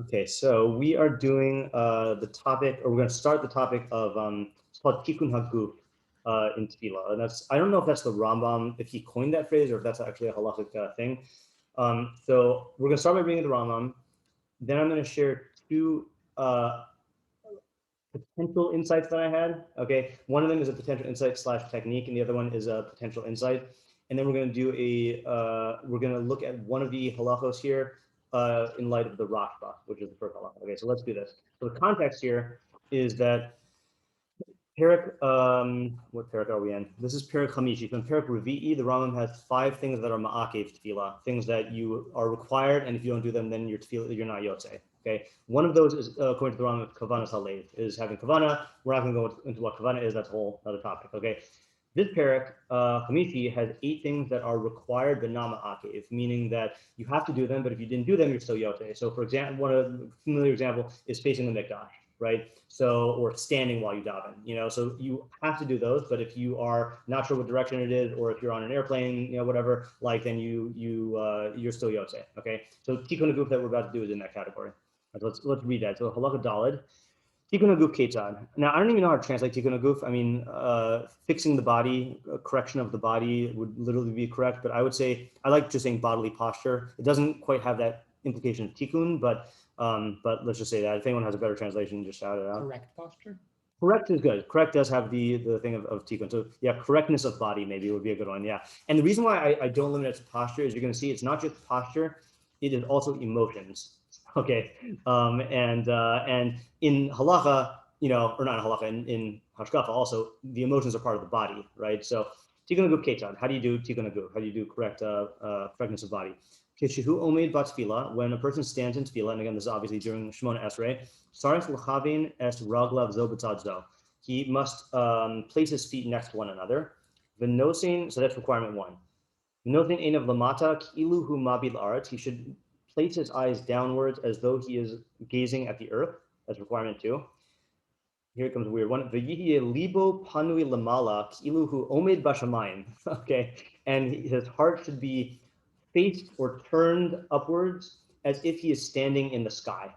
Okay, so we are doing the topic, or we're going to start the topic of it's called Tikkun Haguf in Tefilah, and that's, I don't know if that's the Rambam, if he coined that phrase, or if that's actually a halachic thing. So we're going to start by reading the Rambam. Then I'm going to share two potential insights that I had. Okay, one of them is a potential insight / technique, and the other one is a potential insight. And then we're going to do we're going to look at one of the halachos here in light of the Rashba, which is the first halacha. Okay, so let's do this. So the context here is that Perek, what Perek are we in? This is Perek Chamishi. From Perek Revi'i, the Rambam has 5 things that are ma'akev tefillah, things that you are required, and if you don't do them, then you're not yotze. Okay, one of those is according to the Rambam, kavanas halev, is having kavana. We're not going to go into what kavana is. That's a whole other topic. Okay, this Perek Chamishi has 8 things that are required but not ma'akev, meaning that you have to do them, but if you didn't do them, you're still yotze. So, for example, one of the familiar example is facing the mikdash. Right? So, or standing while you daven, so you have to do those, but if you are not sure what direction it is, or if you're on an airplane, whatever, like, then you're still yotze. Okay. So Tikkun Haguf that we're about to do is in that category. Right, so let's read that. So Halacha Daled, Tikkun Haguf Ketzad. Now, I don't even know how to translate Tikkun Haguf. I mean, fixing the body, correction of the body would literally be correct, but I would say, I like just saying bodily posture. It doesn't quite have that implication of tikkun, but let's just say that. If anyone has a better translation, just shout it out. Correct posture? Correct is good. Correct does have the thing of tikkun. So yeah, correctness of body maybe would be a good one. Yeah. And the reason why I don't limit it to posture is you're going to see it's not just posture, it is also emotions. Okay. And in halacha, or not in halacha, in hashkafa also, the emotions are part of the body, right? So Tikkun Haguf Ketzad, how do you do Tikkun Haguf? How do you do correctness of body? Kishihu omed bat tefillah, when a person stands in tefillah, and again, this is obviously during Shemona Esrei, sarich l'chavin es raglav zo b'tzad zo. He must place his feet next to one another. V'nosin, so that's requirement 1. V'nosin einav lamata ki'ilu hu mabil aretz. He should place his eyes downwards as though he is gazing at the earth. That's requirement 2. Here comes a weird one. V'yihye libo panui lamala ki'ilu hu omed bashamayim. Okay, and his heart should be faced or turned upwards as if he is standing in the sky.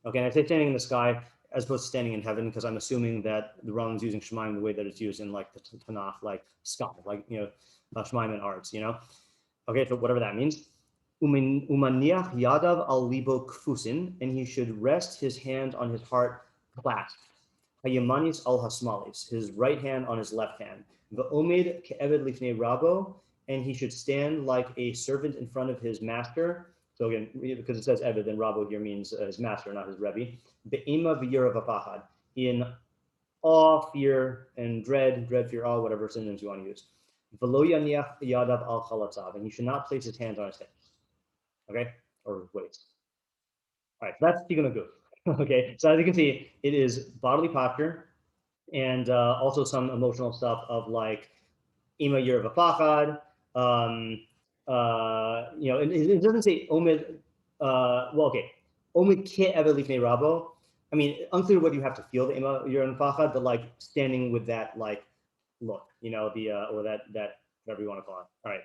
Okay, and I say standing in the sky as opposed to standing in heaven, because I'm assuming that the Rambam is using Shemaim the way that it's used in like the Tanakh, like sky, like, Shemaim in arts, Okay, so whatever that means. Umaniach yadav al libo kfusin, and he should rest his hand on his heart clasped. Hayamanis al hasmalis, his right hand on his left hand. V'omed ke'eved lifnei rabo, and he should stand like a servant in front of his master. So again, because it says Eved, then Rabo here means his master, not his Rebbe. Be'ema v'yira v'pachad, in awe, fear, and dread, fear, awe, whatever synonyms you want to use. V'lo yaniach yadav al chalatzav, and he should not place his hands on his hips. Okay, or his waist. All right, so that's Tikkun Haguf. Okay, so as you can see, it is bodily posture, and also some emotional stuff of like Ema Yira v'pachad. It doesn't say Omed. Well, okay, Omed ke'eved lifnei rabo. I mean, unclear what you have to feel the Ema Yira v'pachad, but like standing with that like look, or that whatever you want to call it. All right,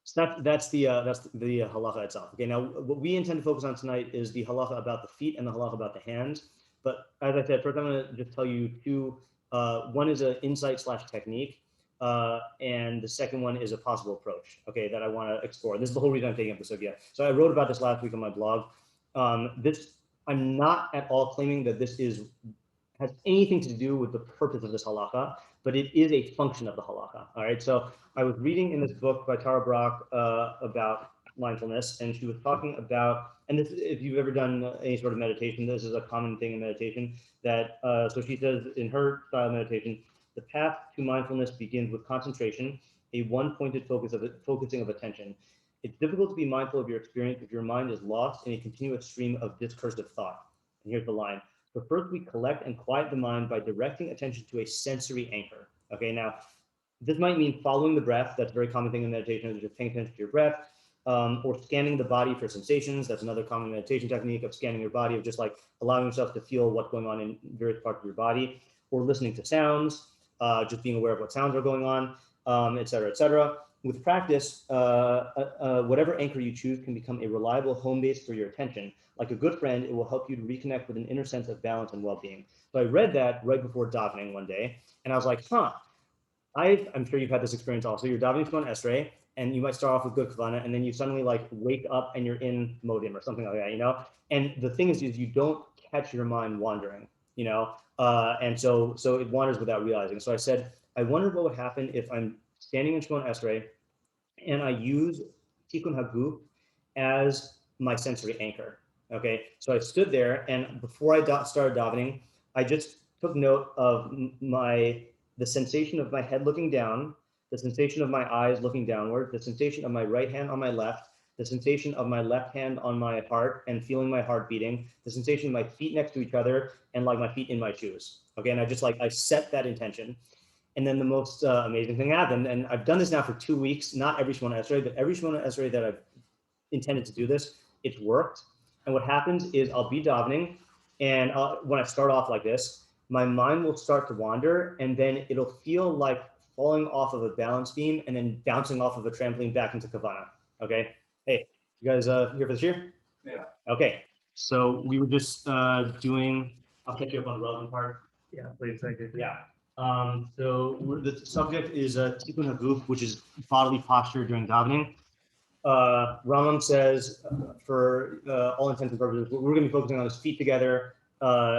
so that's the halacha itself. Okay, now what we intend to focus on tonight is the halacha about the feet and the halacha about the hands. But as I said, first I'm going to just tell you two. One is an insight / technique. And the second one is a possible approach, okay, that I want to explore. This is the whole reason I'm taking up the sugya. So I wrote about this last week on my blog. I'm not at all claiming that this has anything to do with the purpose of this halacha, but it is a function of the halacha. All right. So I was reading in this book by Brach about mindfulness, and she was talking about, and this, if you've ever done any sort of meditation, this is a common thing in meditation. That so she says in her style of meditation, the path to mindfulness begins with concentration, a one-pointed focusing of attention. It's difficult to be mindful of your experience if your mind is lost in a continuous stream of discursive thought. And here's the line. So first we collect and quiet the mind by directing attention to a sensory anchor. Okay, now this might mean following the breath. That's a very common thing in meditation, is just paying attention to your breath. Or scanning the body for sensations. That's another common meditation technique of scanning your body, of just like allowing yourself to feel what's going on in various parts of your body. Or listening to sounds. Just being aware of what sounds are going on, et cetera, et cetera. with practice, whatever anchor you choose can become a reliable home base for your attention. Like a good friend, it will help you to reconnect with an inner sense of balance and well-being. So I read that right before davening one day, and I was like, I'm sure you've had this experience also. You're davening Shemona Esrei, and you might start off with good kavana, and then you suddenly like wake up and you're in modim or something like that, you know? And the thing is you don't catch your mind wandering, you know? And so it wanders without realizing. So I said, I wonder what would happen if I'm standing in Shemona Esrei and I use Tikkun Haguf as my sensory anchor. Okay, so I stood there, and before I started davening, I just took note of the sensation of my head looking down, the sensation of my eyes looking downward, the sensation of my right hand on my left, the sensation of my left hand on my heart and feeling my heart beating, the sensation of my feet next to each other and like my feet in my shoes. Okay, and I set that intention. And then the most amazing thing happened, and I've done this now for 2 weeks, not every Shemona Esrei, but every Shemona Esrei that I've intended to do this, it's worked. And what happens is I'll be davening, and when I start off like this, my mind will start to wander, and then it'll feel like falling off of a balance beam and then bouncing off of a trampoline back into kavana. Okay. Hey, you guys here for this year? Yeah. Okay. So we were just doing. I'll catch you up on the relevant part. Yeah, please. Thank you. Yeah. So the subject is Tikkun Haguf, which is bodily posture during davening. Rambam says, for all intents and purposes, we're going to be focusing on his feet together.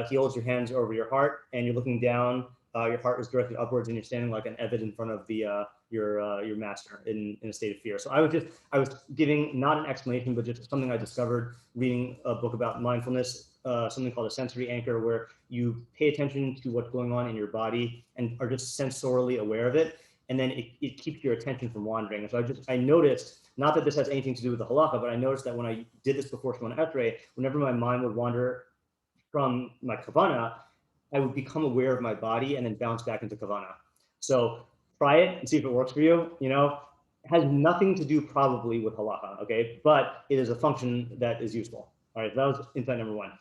He holds your hands over your heart, and you're looking down. Your heart is directed upwards, and you're standing like an Eved in front of your master in a state of fear. So I was giving not an explanation, but just something I discovered reading a book about mindfulness, something called a sensory anchor, where you pay attention to what's going on in your body and are just sensorily aware of it, and then it keeps your attention from wandering. And so I noticed. Not that this has anything to do with the halakha, but I noticed that when I did this before Shemona Esrei, whenever my mind would wander from my kavana, I would become aware of my body and then bounce back into kavana. So try it and see if it works for you. You know, it has nothing to do probably with halakha, okay? But it is a function that is useful. All right, that was insight number one.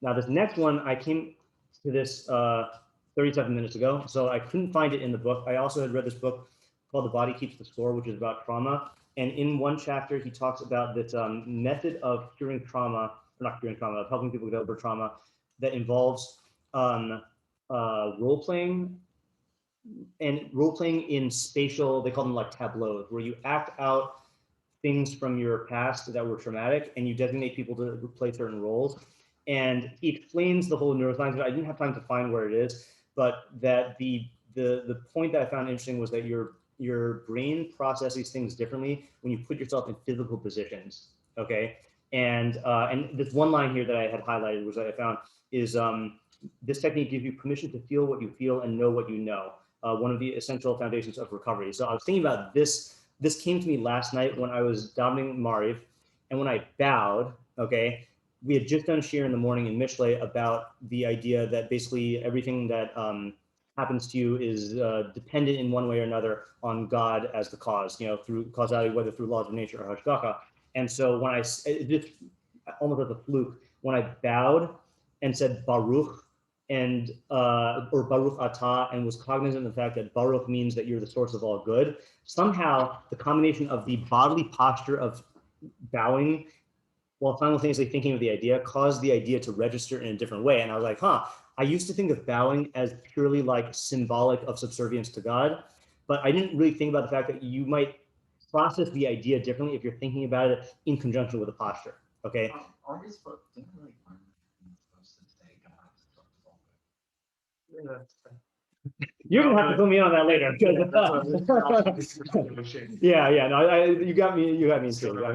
Now this next one, I came to this 37 minutes ago, so I couldn't find it in the book. I also had read this book called The Body Keeps the Score, which is about trauma. And in one chapter, he talks about this method of curing trauma, or not curing trauma, of helping people get over trauma that involves role playing in spatial, they call them like tableaus, where you act out things from your past that were traumatic and you designate people to play certain roles. And he explains the whole neuroscience. I didn't have time to find where it is, but that the point that I found interesting was that your brain processes things differently when you put yourself in physical positions. Okay, and this one line here that I had highlighted, which I found is this technique gives you permission to feel what you feel and know what you know. One of the essential foundations of recovery. So I was thinking about this. This came to me last night when I was davening Mariv, and when I bowed. Okay, we had just done shir in the morning in Mishlei about the idea that basically everything that happens to you is dependent in one way or another on God as the cause, you know, through causality, whether through laws of nature or hashgacha. And so when I just almost as a fluke, when I bowed and said Baruch and or Baruch Atah, and was cognizant of the fact that Baruch means that you're the source of all good, somehow the combination of the bodily posture of bowing while simultaneously thinking of the idea caused the idea to register in a different way. And I was like, I used to think of bowing as purely like symbolic of subservience to God, but I didn't really think about the fact that you might process the idea differently if you're thinking about it in conjunction with a posture. Okay. Are we supposed to really find supposed to say God is You're gonna have to put me on that later. Yeah. No, you got me. You got me too.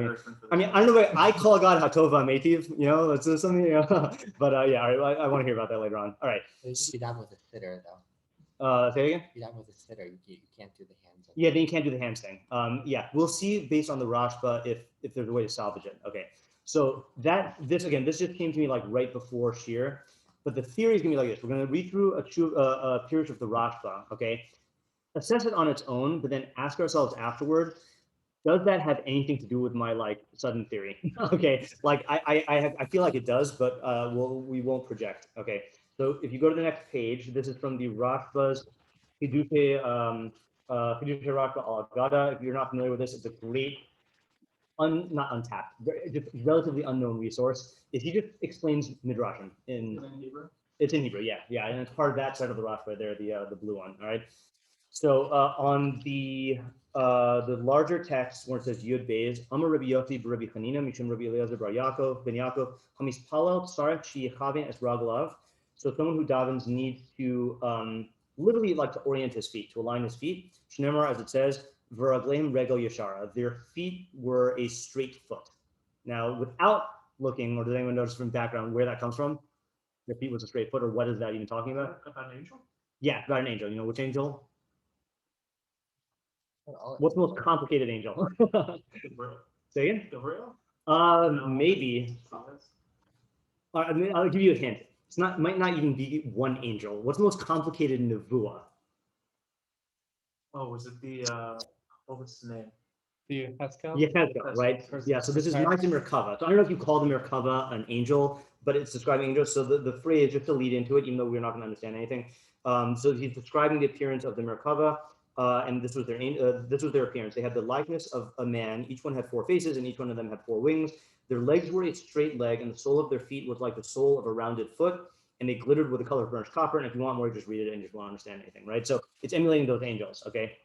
I mean, I don't know. Why I call God Hatova Metiv. You know, that's something. You know? But yeah, all right, I want to hear about that later on. All right. You're done with a sitter, though. Say it again. You're done with a sitter. You can't do the hands. Yeah, then you can't do the hands thing. Yeah, we'll see based on the Rashba if there's a way to salvage it. Okay. So this just came to me like right before shir. But the theory is going to be like this. We're going to read through a Pirush of the Rashba, okay? Assess it on its own, but then ask ourselves afterward, does that have anything to do with my like sudden theory? Okay, like I feel like it does, but we won't project. Okay, so if you go to the next page, this is from the Rashba's חידושי חידושי Rashba al-Agada. If you're not familiar with this, it's a great, not untapped, just relatively unknown resource. He just explains Midrashim in Hebrew. It's in Hebrew, yeah, and it's part of that side of the Rashba there, the blue one. All right. So on the larger text where it says Yud Beis, Amar Rabbi Yossi Rabbi Chanina Mishum Rabbi Eliezer Bar Yaakov Ben Yaakov Hamis Palel Tzarech Sheyichaven Es Raglav. So someone who davens needs to literally like to orient his feet, to align his feet. Shnemar, as it says, V'ragleim Regel Yashara. Their feet were a straight foot. Now, without looking, or does anyone notice from background where that comes from? Their feet was a straight foot, or what is that even talking about? About an angel? Yeah, about an angel. You know which angel? All What's the most complicated angel? Say again? Gabriel? Maybe. I mean, I'll give you a hint. It's not, might not even be one angel. What's the most complicated nevuah? Oh, was it the what was his name? The Haskell? Yeah, right? Yeah, so this is Ma'aseh Merkava. So I don't know if you call the Merkava an angel, but it's describing angels. So the phrase, just to lead into it, even though we're not going to understand anything. So he's describing the appearance of the Merkava, and this was their appearance. They had the likeness of a man. Each one had 4 faces, and each one of them had 4 wings. Their legs were a straight leg, and the sole of their feet was like the sole of a rounded foot, and they glittered with the color of burnished copper. And if you want more, just read it and just won't understand anything, right? So it's emulating those angels, okay?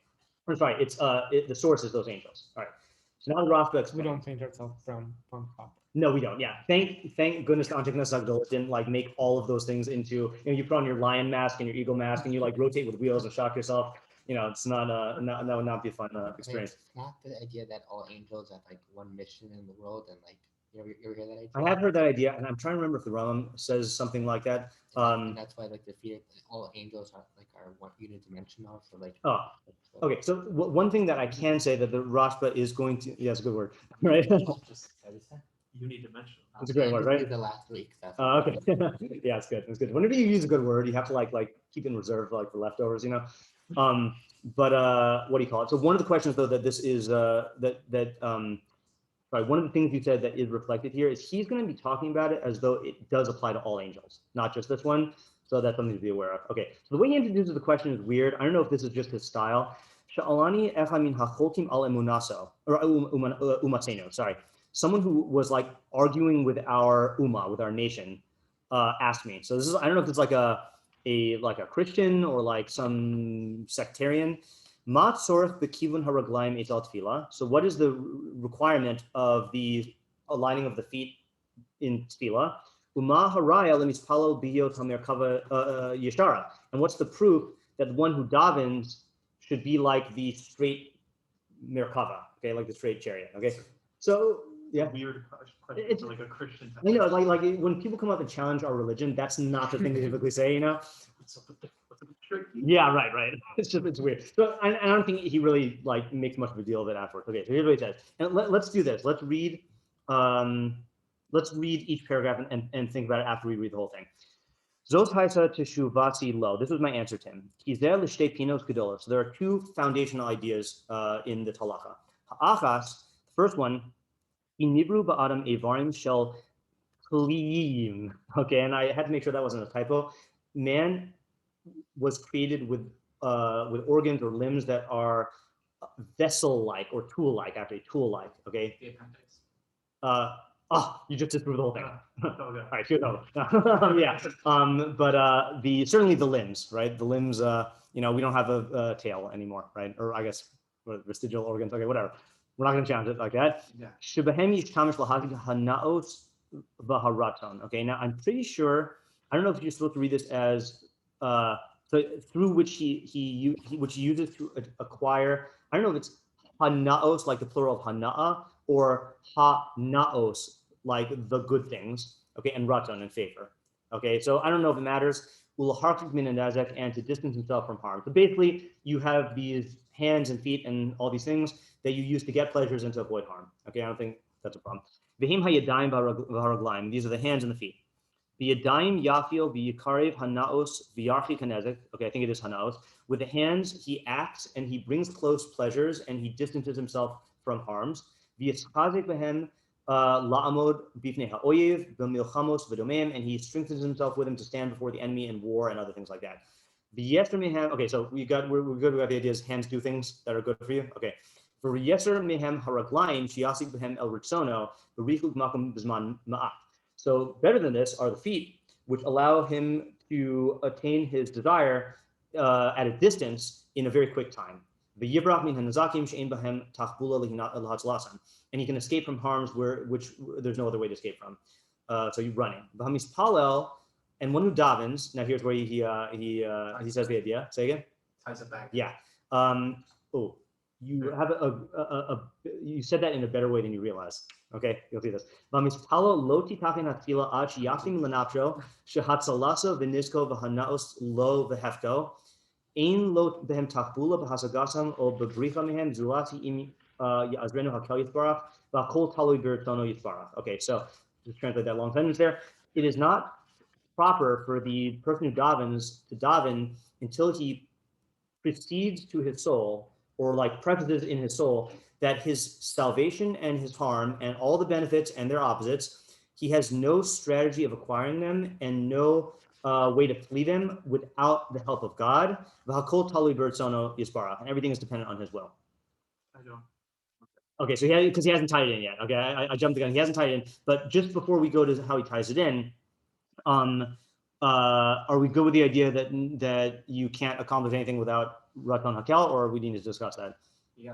I'm sorry, it's the source is those angels. All right. So now the Rashba. We don't paint ourselves from copper. No, we don't. Yeah. Thank goodness the Antiknas Agdol didn't like make all of those things into, you put on your lion mask and your eagle mask and you like rotate with wheels and shock yourself. It's not that would not be a fun experience. It's not the idea that all angels have like one mission in the world, and like you ever hear that idea? I have heard that idea, and I'm trying to remember if the Rambam says something like that. And that's why like the fear all angels are one unidimensional. So like. Oh, okay. So one thing that I can say that the Rashba is going to, yeah, it's a good word, right? Unidimensional. It's a great word, right? The last week. Okay. Yeah, it's good. It's good. Whenever you use a good word, you have to like keep in reserve for leftovers, But what do you call it? So one of the questions though that this is one of the things you said that is reflected here is he's going to be talking about it as though it does apply to all angels, not just this one. So that's something to be aware of. Okay. So the way he introduces the question is weird. I don't know if this is just his style. Sha'alani echamin hacholkim al emunaso or umaseno. Sorry. Someone who was like arguing with our with our nation, asked me. So this is, I don't know if it's like a Christian or like some sectarian. Ma tzorech bekivun haraglaim etal tefila. So what is the requirement of the aligning of the feet in tefila? Uma haraya lemispalo biyot hamerkava yeshara. And what's the proof that the one who davens should be like the straight merkava, okay, like the straight chariot, okay? So yeah, Weird question. It's like a Christian. I know, like when people come up and challenge our religion, that's not the thing they typically say, What's up with the trick? Yeah, right. It's weird. So I don't think he really like makes much of a deal of it afterwards. Okay, so here's what he says. And let's do this. Let's read each paragraph and think about it after we read the whole thing. Zos haisa teshuvasi lo. This was my answer to him. He's there l'shtei pinos gedolos. So there are 2 foundational ideas in the Talacha. Ha'achas, the first one, inibru ba'adam evarim shel kliyim. Okay, and I had to make sure that wasn't a typo. Man was created with organs or limbs that are vessel-like or tool-like, actually tool-like. Okay. The appendix. You just disproved the whole thing. Okay. All right, good. Yeah. But certainly the limbs, right? The limbs. We don't have a tail anymore, right? Or I guess vestigial organs. Okay, whatever. We're not going to challenge it like that. Okay. Now I'm pretty sure. I don't know if you're supposed to read this as so through which he uses to acquire. I don't know if it's hanaos like the plural of hana'a or ha-naos like the good things. Okay, and raton in favor. Okay, so I don't know if it matters. And to distance himself from harm. So basically, you have these hands and feet and all these things that you use to get pleasures and to avoid harm. Okay, I don't think that's a problem. These are the hands and the feet. V'yadayim yafil v'yikarev hanaos v'yarchi kanezek. Okay, I think it is hanaos. With the hands, he acts and he brings close pleasures and he distances himself from harms. V'yitzchazik behem la'amod bifnei ha'oyev b'milchamos v'domem, and he strengthens himself with him to stand before the enemy in war and other things like that. Okay, so we're good. We have the ideas. Hands do things that are good for you. Okay. For yeser mehem haraglaim shiasik behem el ritzono b'richug makom b'zman ma'at. So better than this are the feet, which allow him to attain his desire at a distance in a very quick time. And he can escape from harms which there's no other way to escape from. So you're running. And one who davens. Now here's where he says the idea. Say again. Ties it back. Yeah. You have you said that in a better way than you realize. Okay, you'll see this. Ein lo behem tachbula b'hasagasam o b'bricha mehem zulati im yazrenu hakel yisbarach v'akol talui b'rtzono yisbarach. Okay, so just translate that long sentence there. It is not proper for the person who davens to daven until he precedes to his soul, or like prefaces in his soul, that his salvation and his harm and all the benefits and their opposites, he has no strategy of acquiring them and no way to flee them without the help of God. And everything is dependent on his will. I don't. Okay, so because he hasn't tied it in yet. Okay, I jumped the gun. He hasn't tied it in. But just before we go to how he ties it in, are we good with the idea that you can't accomplish anything without Raton Hakel, or we need to discuss that? You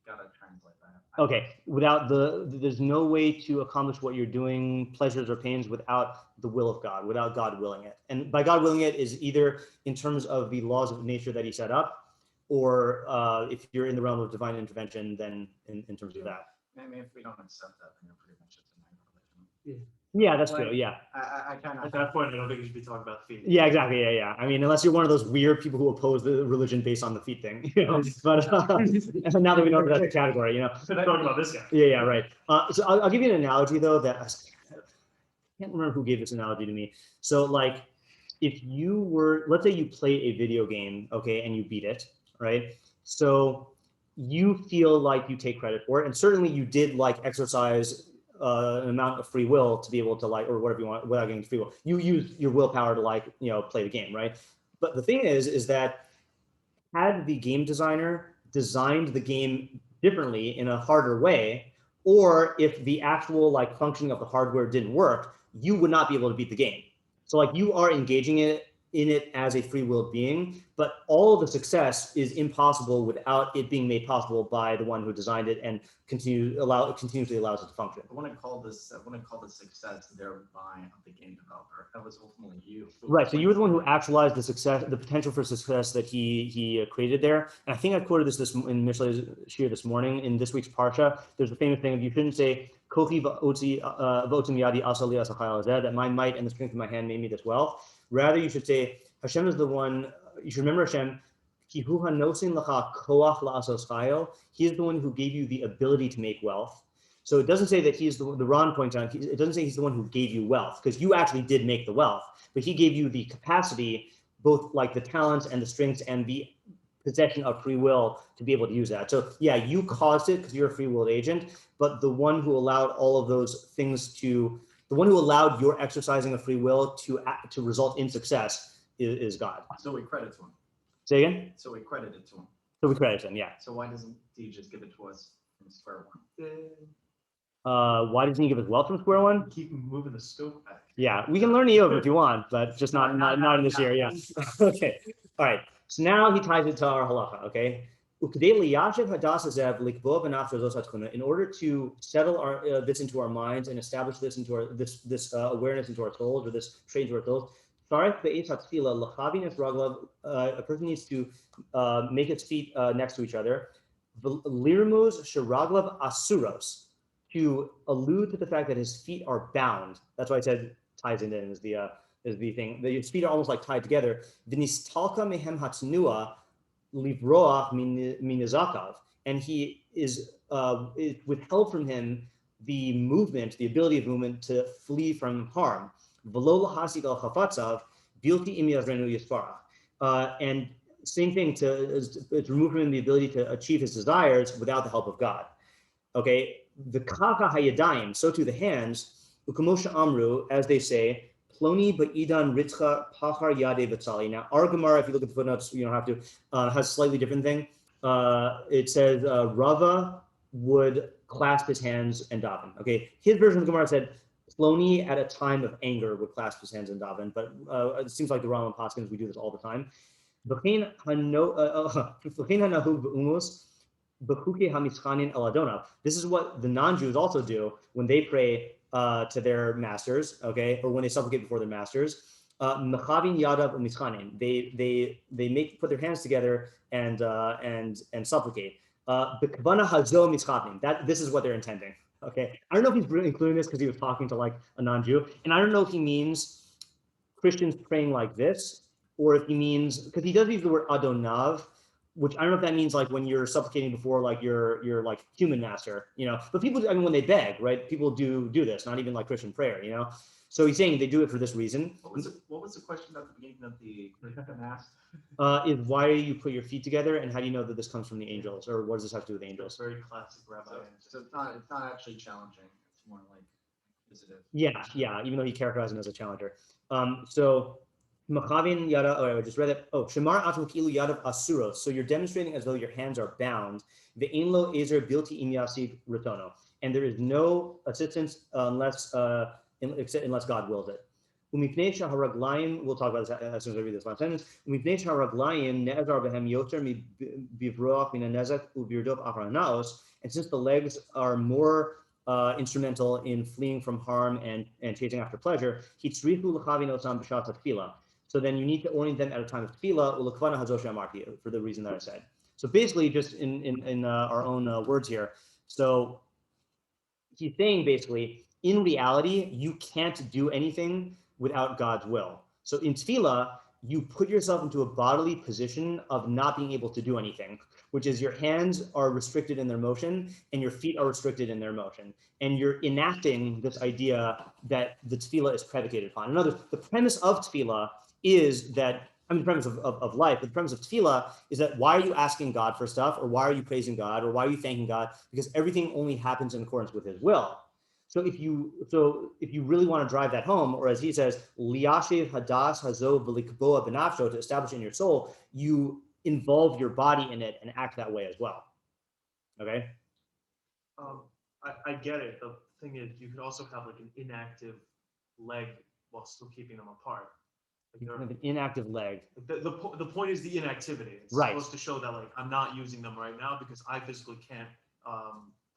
gotta translate that. Okay, without there's no way to accomplish what you're doing, pleasures or pains, without the will of God, without God willing it. And by God willing it is either in terms of the laws of nature that he set up, or if you're in the realm of divine intervention, then in terms of that. I mean, if we don't accept that, then you're pretty much just denying religion. Yeah, that's true. Yeah. I kind At of. that point, I don't think you should be talking about feet. Yeah, exactly. Yeah. I mean, unless you're one of those weird people who oppose the religion based on the feet thing, you know. But now that we know that's a category, you know. I'm talking about this guy. Yeah, right. So I'll give you an analogy though that I can't remember who gave this analogy to me. So like, if you were, let's say you play a video game, okay, and you beat it, right? So you feel like you take credit for it, and certainly you did like exercise an amount of free will to be able to like, or whatever you want, without getting free will. You use your willpower to like, you know, play the game, right? But the thing is that had the game designer designed the game differently in a harder way, or if the actual like functioning of the hardware didn't work, you would not be able to beat the game. So like you are engaging in it as a free willed being, but all of the success is impossible without it being made possible by the one who designed it and continuously allows it to function. I wouldn't call this success thereby of the game developer. That was ultimately you. Right. So you were the one who actualized the success, the potential for success that he created there. And I think I quoted this in Mishleh's shir this morning in this week's parsha. There's the famous thing of you shouldn't say kochi v'otim yadi asali asachayal zeh, that my might and the strength of my hand made me this wealth. Rather, you should say Hashem is the one. You should remember Hashem. He is the one who gave you the ability to make wealth. So it doesn't say that he's the Ron points out. It doesn't say he's the one who gave you wealth, because you actually did make the wealth, but he gave you the capacity, both like the talents and the strengths and the possession of free will to be able to use that. So yeah, you caused it because you're a free willed agent, but the one who allowed all of those things the one who allowed your exercising of free will to result in success is God. So we credit to him. Say again? So we credit it to him. So we credit him, yeah. So why doesn't he just give it to us from square one? Why doesn't he give us wealth from square one? Keep moving the scope back. Yeah, we can learn Eov if you want, but just not in this year, yeah. Okay, all right. So now he ties it to our halacha, okay? In order to settle this into our minds and establish this into this awareness into our souls, or this trait into our souls, a person needs to make its feet next to each other. Lirmuz sharaglav asuros, to allude to the fact that his feet are bound. That's why I said ties it in is the thing. His feet are almost like tied together. V'nistalka mehem hatnua livroach minizakav, and he is withheld from him the movement, the ability of movement to flee from harm. And same thing, it's removed from him the ability to achieve his desires without the help of God. Okay, the kaka hayadayim, so too the hands, ukamosha amru, as they say, Ploni ba'idan ritzcha pachar yade v'tzali. Now, our Gemara, if you look at the footnotes, you don't have to, has a slightly different thing. It says Rava would clasp his hands and daven. Okay, his version of the Gemara said Ploni at a time of anger would clasp his hands and daven, but it seems like the Rambam Paskins, we do this all the time. This is what the non-Jews also do when they pray to their masters, okay, or when they supplicate before their masters. They put their hands together and supplicate. That this is what they're intending. Okay, I don't know if he's really including this because he was talking to like a non-Jew, and I don't know if he means Christians praying like this, or if he means, because he does use the word Adonav, which I don't know if that means like when you're supplicating before like your like human master, you know. But people, I mean, when they beg, right? People do this, not even like Christian prayer, you know. So he's saying they do it for this reason. What was the question at the beginning of the mass? Is why do you put your feet together, and how do you know that this comes from the angels, or what does this have to do with the angels? Very classic rabbi. So it's not actually challenging. It's more like inquisitive. Yeah. Even though he characterized him as a challenger. So Machavin yada. Oh, I just read it. Oh, Shemar atum kilu yadav asuros. So you're demonstrating as though your hands are bound. The einlo ezer bilti im yasig ritono, and there is no assistance unless God wills it. Umipnei shaharaglayim. We'll talk about this as soon as I read this last sentence. Umipnei shaharaglayim ne'ezar behem yoter bivroach min hanezek ubirdov acharanaos. And since the legs are more instrumental in fleeing from harm and chasing after pleasure, hitzrichu l'chavin osam b'shat tefila. So then you need to orient them at a time of tefila, ulekvana hazosha amarti, for the reason that I said. So basically, just in our own words here. So he's saying basically, in reality, you can't do anything without God's will. So in tefillah, you put yourself into a bodily position of not being able to do anything, which is your hands are restricted in their motion and your feet are restricted in their motion. And you're enacting this idea that the tefillah is predicated upon. In other words, the premise of tefillah is that, I mean, the premise of life, but the premise of tefillah is that why are you asking God for stuff, or why are you praising God, or why are you thanking God? Because everything only happens in accordance with his will. So if you really want to drive that home, or as he says, liyashiv hadas hazo v'likboa benafsho, to establish in your soul, you involve your body in it and act that way as well. Okay. I get it. The thing is, you could also have like an inactive leg while still keeping them apart. Like You have an inactive leg. the point is the inactivity. It's Right. supposed to show that like I'm not using them right now because I physically can't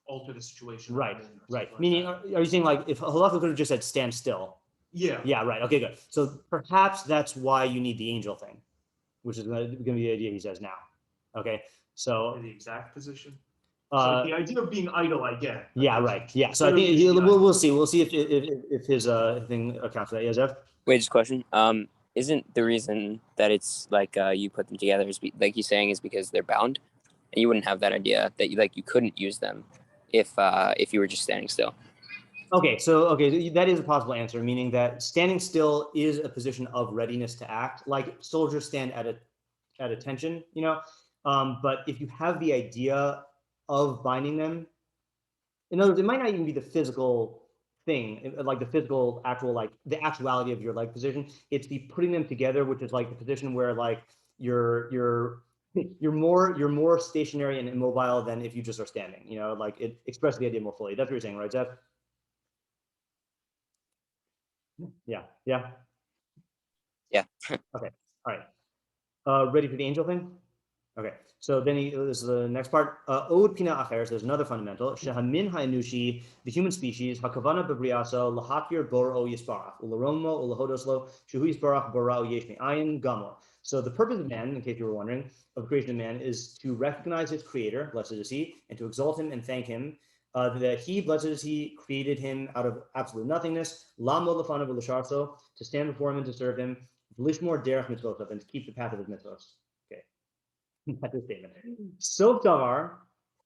alter the situation. Right. I'm in or something Right. like Meaning, that. are you saying like if halacha could have just said stand still? Yeah. Yeah. Right. Okay. Good. So perhaps that's why you need the angel thing, which is going to be the idea he says now. Okay. So The exact position. uh, So the idea of being idle, I get. yeah. Right. Yeah. So I think we'll see. We'll see if his thing accounts for that. Yeah, Zev? Wait, just a question. Isn't the reason that it's like you put them together is like he's saying is because they're bound, and you wouldn't have that idea that you couldn't use them if you were just standing still. Okay, so that is a possible answer, meaning that standing still is a position of readiness to act, like soldiers stand at attention, you know. But if you have the idea of binding them, in other words, it might not even be the physical thing, like the physical actual, like the actuality of your leg position. It's the putting them together, which is like the position where like you're more stationary and immobile than if you just are standing, you know, like it expresses the idea more fully. That's what you're saying, right, Jeff? Yeah. Yeah. Okay. All right. Ready for the angel thing? Okay. So then this is the next part. Od pina acher. So there's another fundamental. Shehamin ha'enushi, the human species, hakavana bebriaso, lahakir boro yisparach, ularomo ulahodoslo, shuhu yisparach borao yeshmi ayin gamo. So the purpose of man, in case you were wondering, of the creation of man, is to recognize his creator, blessed is he, and to exalt him and thank him. That he, blessed is he, created him out of absolute nothingness, lamo lefanav u'lasharso, to stand before him and to serve him, v'lishmor derech mitzvot, and to keep the path of his mitzvot. Okay, that's the statement. Sof damar,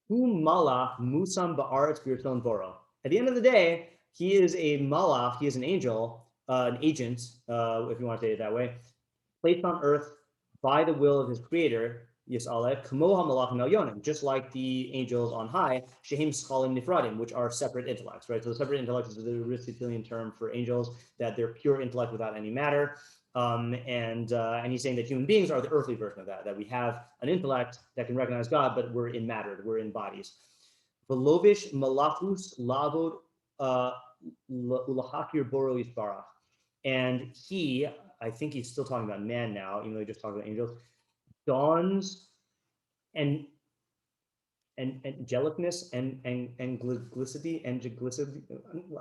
hu malach musam ba'aretz b'yirtzon boro. At the end of the day, he is a malach, he is an angel, an agent, if you want to say it that way, placed on earth by the will of his creator, Yisale, Kamo HaMalachim Elyonim, just like the angels on high, Shehim Schalim Nifradim, which are separate intellects, right? So the separate intellect is the Aristotelian term for angels, that they're pure intellect without any matter. And he's saying that human beings are the earthly version of that we have an intellect that can recognize God, but we're in matter, we're in bodies. Velovish malachus lavod ulahakir boro yisbarach. And he, I think he's still talking about man now, even though he just talked about angels, dawns and angelicness and glicity, I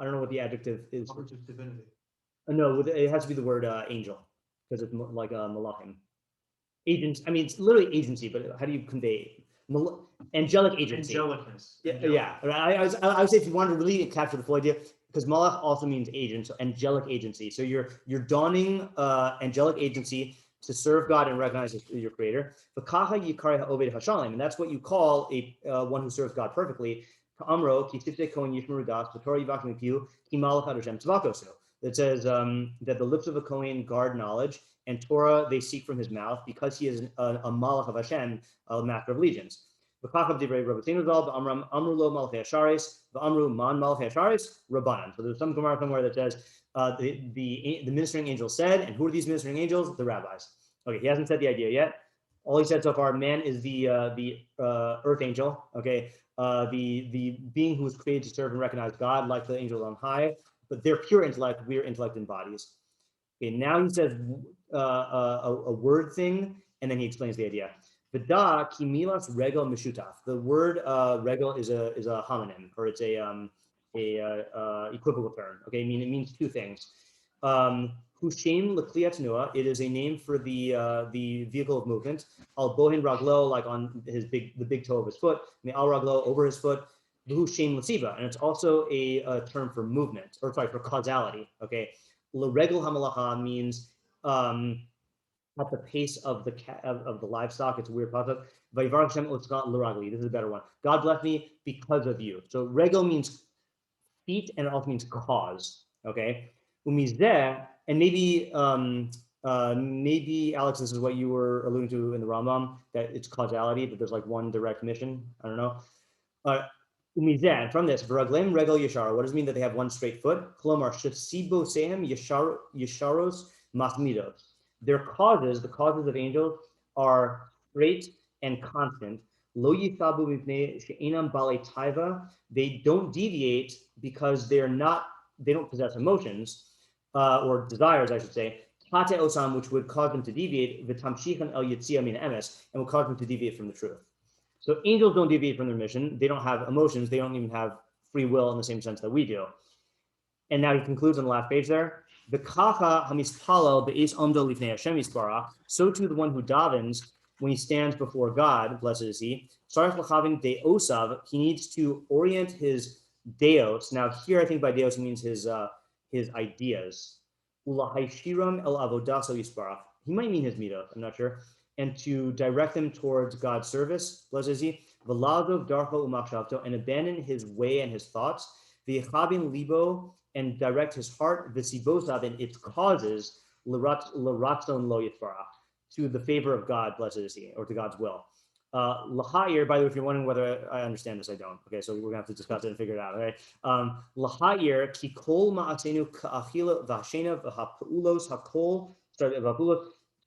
don't know what the adjective is. Divinity. No, it has to be the word angel, because it's like malachim. Agents, I mean, it's literally agency, but how do you convey angelic agency? Angelicness. Yeah. I would say if you wanted to really capture the full idea, because malach also means agent, so angelic agency. So you're dawning angelic agency to serve God and recognize your creator. And that's what you call a one who serves God perfectly. It says that the lips of a Kohen guard knowledge, and Torah they seek from his mouth, because he is a malach of Hashem, a master of legions. So there's some Gemara somewhere that says the ministering angel said, and who are these ministering angels? The rabbis. Okay, he hasn't said the idea yet. All he said so far, man is the earth angel. Okay, the being who was created to serve and recognize God, like the angels on high, but they're pure intellect. We're intellect in bodies. Okay, now he says a word thing, and then he explains the idea. V'da ki milas regel mishutaf. The word regel is a homonym, or it's a equivocal term. Okay, I mean it means two things. Hushem l'kliyat nua. It is a name for the vehicle of movement. Al bohin raglo, like on the big toe of his foot. Al raglo, over his foot. Hushem l'siva, and it's also a term for movement, or sorry, for causality. Okay, l'regel hamalacha means at the pace of the livestock. It's a weird concept. This is a better one. God bless me because of you. So regel means feet, and it also means cause. Okay, umizeh, and maybe Alex, this is what you were alluding to in the Rambam, that it's causality, that there's like one direct mission. I don't know. Umizeh, from this, v'raglim regel yashar. What does it mean that they have one straight foot? Kolomar shesibo sehem yasharos masmidos. Their causes, the causes of angels, are straight and constant. Lo yisabu mipnei she'enam balei taiva. They don't deviate because they don't possess emotions or desires, I should say. Tate osam, which would cause them to deviate, v'tamshichan el yitzia min emes, and will cause them to deviate from the truth. So angels don't deviate from their mission. They don't have emotions. They don't even have free will in the same sense that we do. And now he concludes on the last page there. So too the one who davens when he stands before God, blessed is he, he needs to orient his deos. Now here I think by deos he means his ideas. He might mean his midot, I'm not sure. And to direct them towards God's service, blessed is he, and abandon his way and his thoughts, and direct his heart, and its causes, to the favor of God, blessed is he, or to God's will. L'ha'ir, by the way, if you're wondering whether I understand this, I don't. Okay, so we're gonna have to discuss it and figure it out. Okay. L'ha'ir ki kol ma'asenu ka'achila v'hashena v'ha'pu'ulos ha'kol.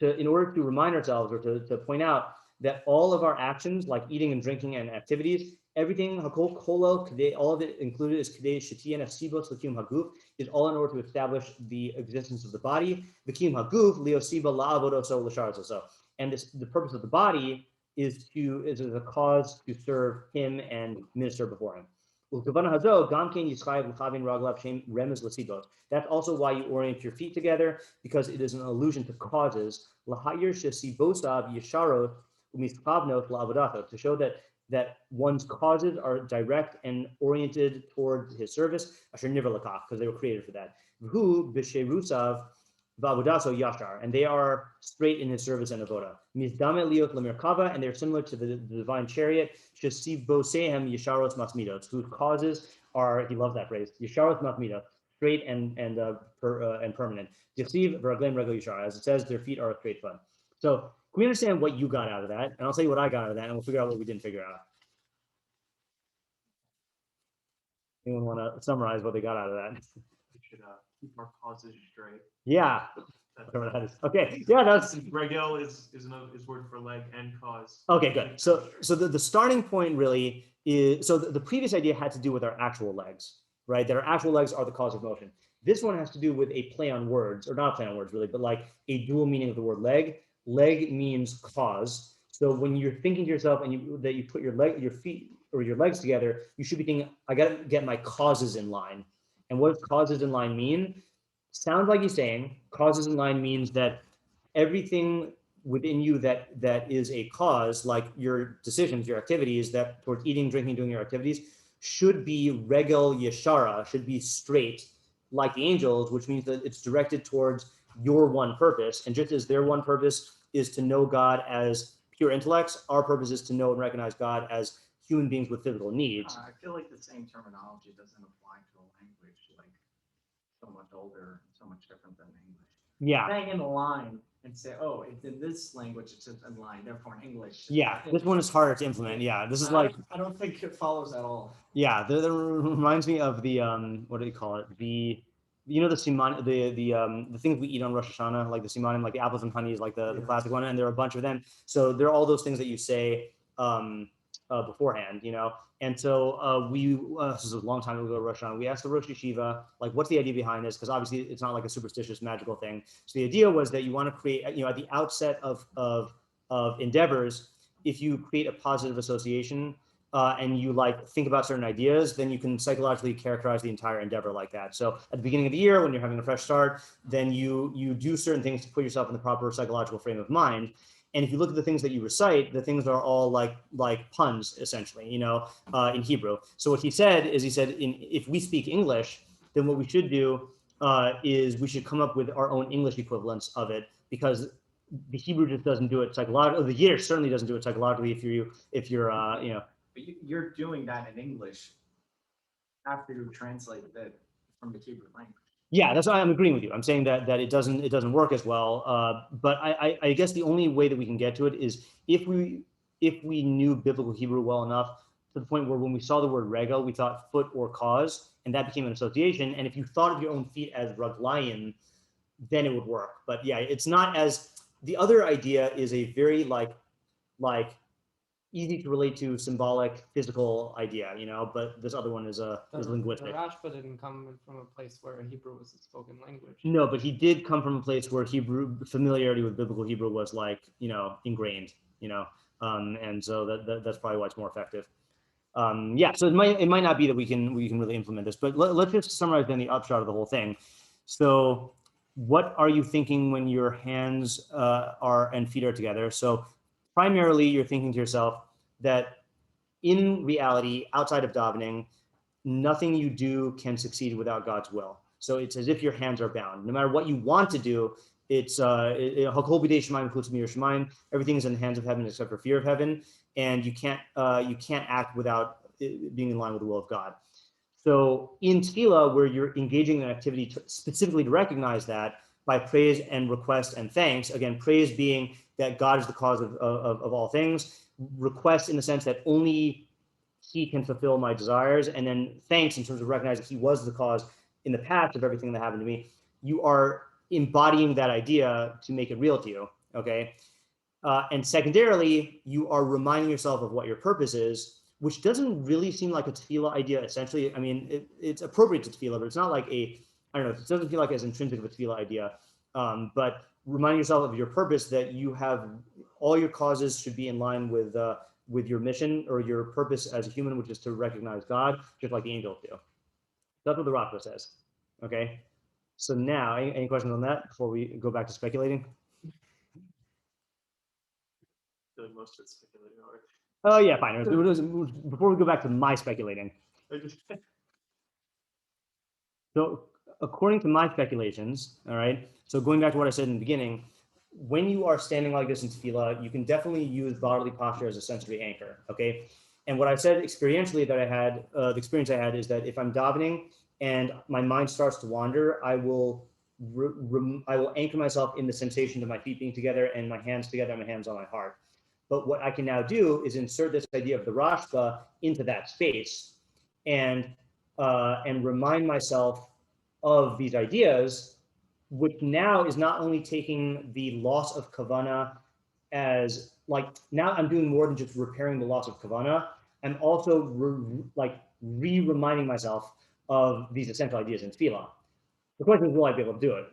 In order to remind ourselves, or to point out that all of our actions, like eating and drinking and activities, everything hakol kolel, all of it included is kadei shetiyan asibos l'kiyum haguf, is all in order to establish the existence of the body. L'kiyum haguf liosiba la'avodoso l'sharoso. And the purpose of the body is a cause to serve him and minister before him. That's also why you orient your feet together, because it is an allusion to causes. To show that one's causes are direct and oriented toward his service, because they were created for that. And they are straight in his service and avoda. And they're similar to the divine chariot, whose causes are, he loves that phrase, yesharos masmidos, straight and permanent. As it says, their feet are a straight foot. So we understand what you got out of that? And I'll tell you what I got out of that, and we'll figure out what we didn't figure out. Anyone want to summarize what they got out of that? We should keep our causes straight. Yeah. That's Whatever that is. Okay. Yeah, that's regel is word for leg and cause. okay. Good. So the starting point really is the previous idea had to do with our actual legs, right? That our actual legs are the cause of motion. This one has to do with a play on words, or not a play on words really, but like a dual meaning of the word leg. Leg means cause. So when you're thinking to yourself and you put your feet or your legs together, you should be thinking, I got to get my causes in line. And what does causes in line mean? Sounds like he's saying causes in line means that everything within you that is a cause, like your decisions, your activities, that towards eating, drinking, doing your activities, should be regel yeshara, should be straight, like the angels, which means that it's directed towards your one purpose. And just as their one purpose is to know God as pure intellects, our purpose is to know and recognize God as human beings with physical needs. I feel like the same terminology doesn't apply to a language like so much older, so much different than English. Yeah. Staying in line and say, oh, it's in this language, it's in line, therefore in English. Yeah, this one is harder to implement. Yeah, this is like I don't think it follows at all. yeah. That reminds me of the what do you call it? The the siman the things we eat on Rosh Hashanah, like the simanim, like the apples and honeys, like the classic one, and there are a bunch of them. So there are all those things that you say beforehand, And so this is a long time ago, Rosh Hashanah, we asked the Rosh Yeshiva, like, what's the idea behind this? Because obviously it's not like a superstitious magical thing. So the idea was that you want to create, at the outset of endeavors, if you create a positive association and you think about certain ideas, then you can psychologically characterize the entire endeavor like that. So at the beginning of the year, when you're having a fresh start, then you do certain things to put yourself in the proper psychological frame of mind. And if you look at the things that you recite, the things are all like puns, essentially, in Hebrew. So what he said, if we speak English, then what we should do is we should come up with our own English equivalents of it, because the Hebrew just doesn't do it psychologically. The Yiddish certainly doesn't do it psychologically if you're. But you're doing that in English after you translate that from the Hebrew language. Yeah, that's why I'm agreeing with you. I'm saying that it doesn't work as well. But I guess the only way that we can get to it is if we knew biblical Hebrew well enough to the point where when we saw the word regel, we thought foot or cause, and that became an association. And if you thought of your own feet as raglayim, then it would work. But yeah, it's not as the other idea is a very like easy to relate to symbolic physical idea, but this other one is linguistic. The Rashba didn't come from a place where Hebrew was a spoken language. No, but he did come from a place where familiarity with biblical Hebrew was ingrained, and so that's probably why it's more effective. So it might not be that we can really implement this, but let's just summarize then the upshot of the whole thing. So what are you thinking when your hands and feet are together? So primarily, you're thinking to yourself that in reality, outside of davening, nothing you do can succeed without God's will. So it's as if your hands are bound. No matter what you want to do, it's hakol b'yedei shamayim includes mir shamayim. Everything is in the hands of heaven except for fear of heaven, and you can't act without being in line with the will of God. So in Tefilah, where you're engaging in an activity specifically to recognize that by praise and request and thanks, again, praise being that God is the cause of all things, request in the sense that only he can fulfill my desires, and then thanks in terms of recognizing he was the cause in the past of everything that happened to me. You are embodying that idea to make it real to you, okay? And secondarily, you are reminding yourself of what your purpose is, which doesn't really seem like a Tefilah idea, essentially. I mean, it's appropriate to Tefilah, but it's not like it doesn't feel like as intrinsic of a Tefilah idea. But reminding yourself of your purpose, that you have all your causes should be in line with your mission or your purpose as a human, which is to recognize God, just like the angels do. That's what the Rashba says. Okay. So now, any questions on that before we go back to speculating? I feel like most of it's speculating already. Oh yeah, fine. Before we go back to my speculating. So according to my speculations, all right, so going back to what I said in the beginning, when you are standing like this in Tefilah, you can definitely use bodily posture as a sensory anchor, okay? And what I said experientially that I had, the experience I had is that if I'm davening and my mind starts to wander, I will I will anchor myself in the sensation of my feet being together and my hands together and my hands on my heart. But what I can now do is insert this idea of the Rashba into that space and remind myself of these ideas, which now is not only taking the loss of kavana as like, now I'm doing more than just repairing the loss of kavana. I'm also reminding myself of these essential ideas in Tefilah. The question is, will I be able to do it?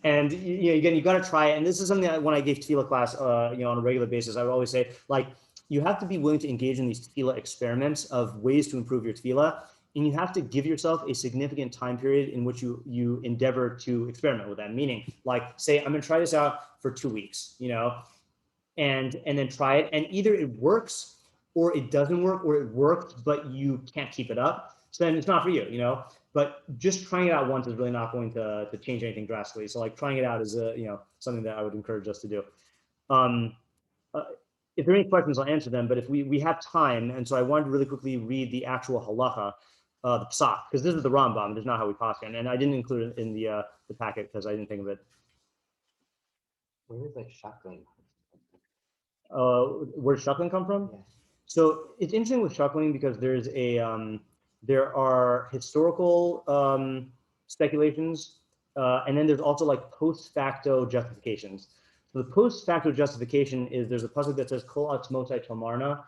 And again, you got to try it. And this is something that when I gave Tefilah class, on a regular basis, I would always say, like, you have to be willing to engage in these Tefilah experiments of ways to improve your Tefilah. And you have to give yourself a significant time period in which you endeavor to experiment with that. Meaning, like, say, I'm going to try this out for 2 weeks, and then try it. And either it works or it doesn't work, or it works, but you can't keep it up. So then it's not for you, But just trying it out once is really not going to change anything drastically. So like trying it out is something that I would encourage us to do. If there are any questions, I'll answer them. But if we have time, and so I wanted to really quickly read the actual halacha, the psak, because this is the Rambam. This is not how we paskin, and I didn't include it in the packet because I didn't think of it. Where is like shuckling? Where does shuckling come from? Yeah. So it's interesting with shuckling because there's there are historical speculations, and then there's also like post facto justifications. So the post facto justification is there's a pasuk that says Kol atzmosai tomarna,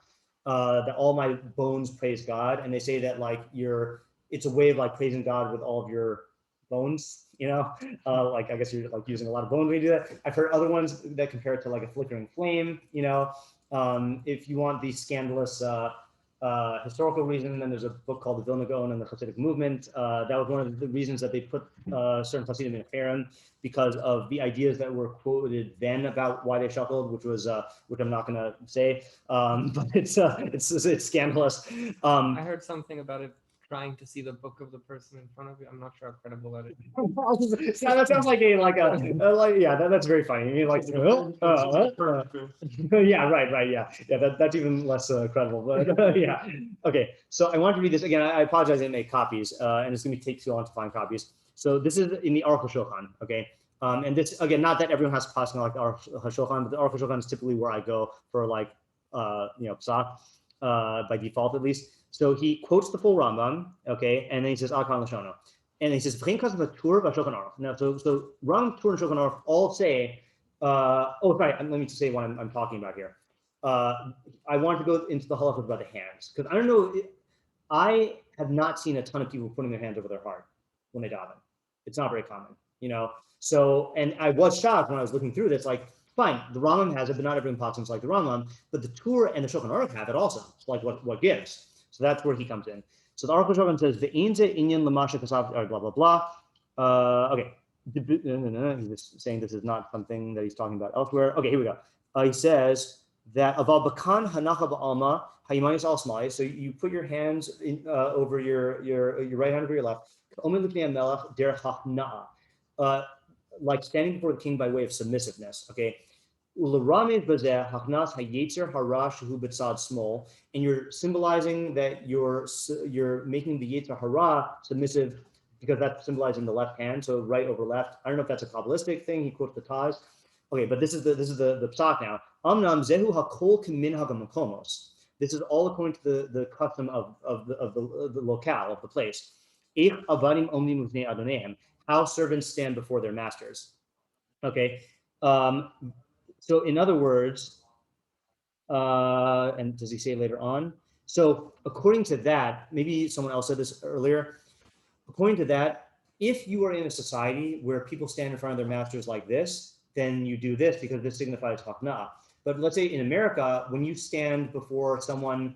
that all my bones praise God, and they say that like it's a way of like praising God with all of your bones, like I guess you're like using a lot of bones when you do that. I've heard other ones that compare it to like a flickering flame, if you want the scandalous historical reason, then there's a book called the Vilna Gaon and the Hasidic movement. That was one of the reasons that they put certain Hasidim in a harem, because of the ideas that were quoted then about why they shuckled, which I'm not going to say, but it's scandalous. I heard something about it trying to see the book of the person in front of you. I'm not sure how credible that is. That sounds that's very funny. You mean like, yeah, right, yeah, that's even less credible. But yeah, okay. So I want to read this again. I apologize, I didn't make copies, and it's going to take too long to find copies. So this is in the Aruch HaShulchan, okay. And this again, not that everyone has to pass like the Aruch HaShulchan, but the Aruch HaShulchan is typically where I go for like, psak, by default at least. So he quotes the full Rambam, okay, and then he says Akan Lashono, and he says V'chinkas v'Tur v'Shulchan Aruch. Now, so Rambam, Tur, and Shulchan Aruch all say, let me just say what I'm talking about here. I want to go into the halachos about the hands, because I don't know, I have not seen a ton of people putting their hands over their heart when they daven. It's not very common, So, and I was shocked when I was looking through this, like, fine, the Rambam has it, but not everyone passes like the Rambam. But the Tur and the Shulchan Aruch have it also. It's like what gives. So that's where he comes in. So the Aruch HaShulchan says the Einze Inyan Lamasha Kasav blah blah blah. Okay, he's just saying this is not something that he's talking about elsewhere. Okay, here we go. He says that Aval Bakan Hanacha Ba'alma Hayimayis Al Smai. So you put your hands over your right hand over your left. Omen Lifnei Melech Derech Hachna'a. Like standing before the king by way of submissiveness, okay? And you're symbolizing that you're making the Yetzer Hara submissive, because that's symbolizing the left hand, so right over left. I don't know if that's a Kabbalistic thing. He quotes the Taz. Okay, but this is the psak now. Amnam zehu hakol k'minhag hamakomos. This is all according to the custom of the locale of the place. How servants stand before their masters. Okay, so in other words, and does he say later on? So according to that, maybe someone else said this earlier. According to that, if you are in a society where people stand in front of their masters like this, then you do this because this signifies hakna. But let's say in America, when you stand before someone,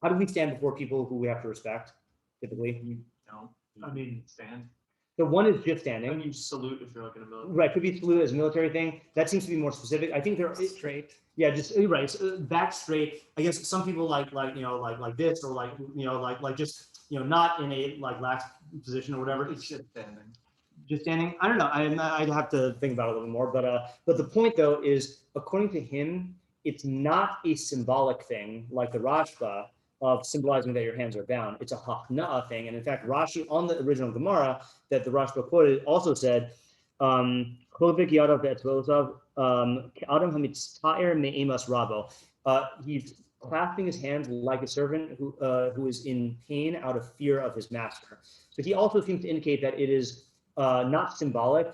how do we stand before people who we have to respect? Typically, You don't. I mean, stand. so one is just standing. And you salute if you're like in a military. Right, could be salute as a military thing. That seems to be more specific. I think they're Straight. Yeah, just right. So back straight. I guess some people like this, or like just not in a like lax position or whatever. It's just standing. Just standing. I don't know. I'd have to think about it a little more. But the point though is, according to him, it's not a symbolic thing like the Rashba of symbolizing that your hands are bound. It's a hakna'a thing. And in fact, Rashi on the original Gemara that the Rashba quoted also said, Kolk yadav be'etzvosav, adam hamitztaer me'emas rabo. He's clasping his hands like a servant who is in pain out of fear of his master. So he also seems to indicate that it is not symbolic,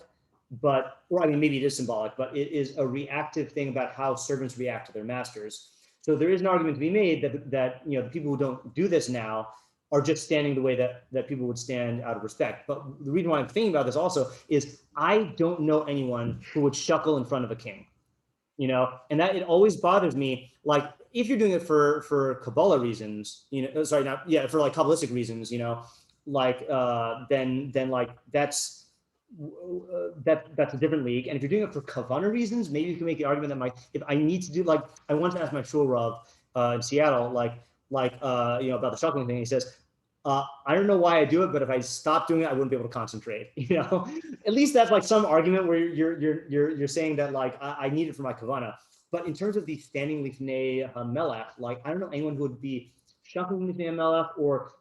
or I mean, maybe it is symbolic, but it is a reactive thing about how servants react to their masters. So there is an argument to be made that the people who don't do this now are just standing the way that people would stand out of respect. But the reason why I'm thinking about this also is I don't know anyone who would shuckle in front of a king, and that it always bothers me. Like if you're doing it for Kabbalah reasons, for like Kabbalistic reasons, then like that's a different league. And if you're doing it for Kavanah reasons, maybe you can make the argument that if I need to do, like I want to ask my shul rav in Seattle, about the shuckling thing. He says, I don't know why I do it, but if I stopped doing it, I wouldn't be able to concentrate. At least that's like some argument where you're saying that like I need it for my kavanah. But in terms of the standing lifnei melech, like I don't know anyone who would be shuckling lifnei melech, or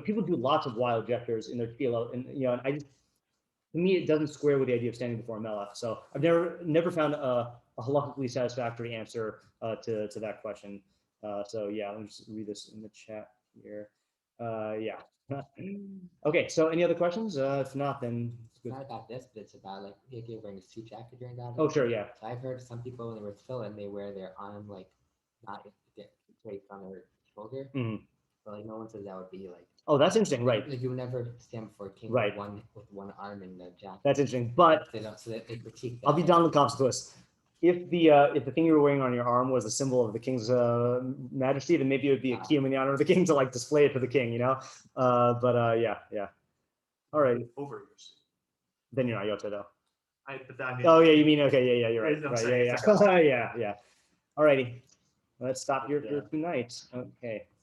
people do lots of wild gestures in their tefillah, and to me it doesn't square with the idea of standing before a melech. So I've never found a halakhically satisfactory answer to that question. So yeah, let me just read this in the chat here. Yeah. Okay, so any other questions? If not, then it's good. Not about this, but it's about like if you're wearing a suit jacket during that. Oh, sure, yeah. So I've heard some people when they wear tefillin, they wear their arm like not draped on their shoulder. Mhm. But like no one says that would be like. Oh, that's interesting, right? Like you would never stand before a king Right. with one arm in the jacket. That's interesting, but They don't, so they critique that. I'll be down with consequence. If the thing you were wearing on your arm was a symbol of the king's majesty, then maybe it would be a kiyum in the honor of the king to like display it to the king, yeah. All right. Over your suit. Then you're not yotze though. Oh yeah, you mean okay, yeah, you're right. I'm Right, saying yeah. All righty. Let's stop your 2 nights. Okay.